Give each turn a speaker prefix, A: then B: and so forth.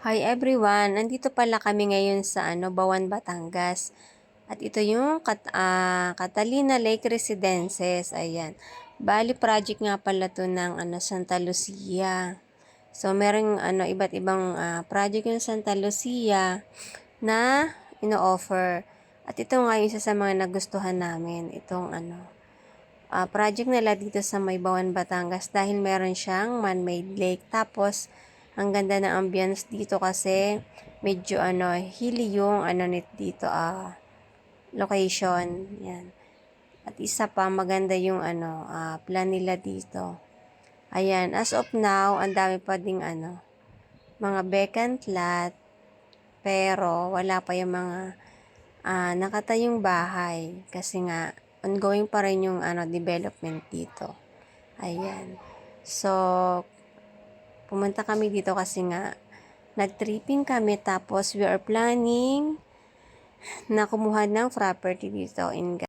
A: Hi everyone! Nandito pala kami ngayon sa Bawan, Batangas. At ito yung Catalina Lake Residences. Ayan. Bali project nga pala to ng Santa Lucia. So merong iba't ibang project yung Santa Lucia na ino-offer. At ito nga yung isa sa mga nagustuhan namin. Itong project nila dito sa may Bawan, Batangas dahil meron siyang man-made lake. Tapos, ang ganda ng ambience dito kasi medyo hilly yung dito location. Yan. At isa pa maganda yung plan nila dito. Ayan, as of now, ang dami pa ding mga vacant lot pero wala pa yung mga nakatayong bahay kasi nga ongoing pa rin yung development dito. Ayan. So, pumunta kami dito kasi nga nag-tripping kami tapos we are planning na kumuha ng property dito in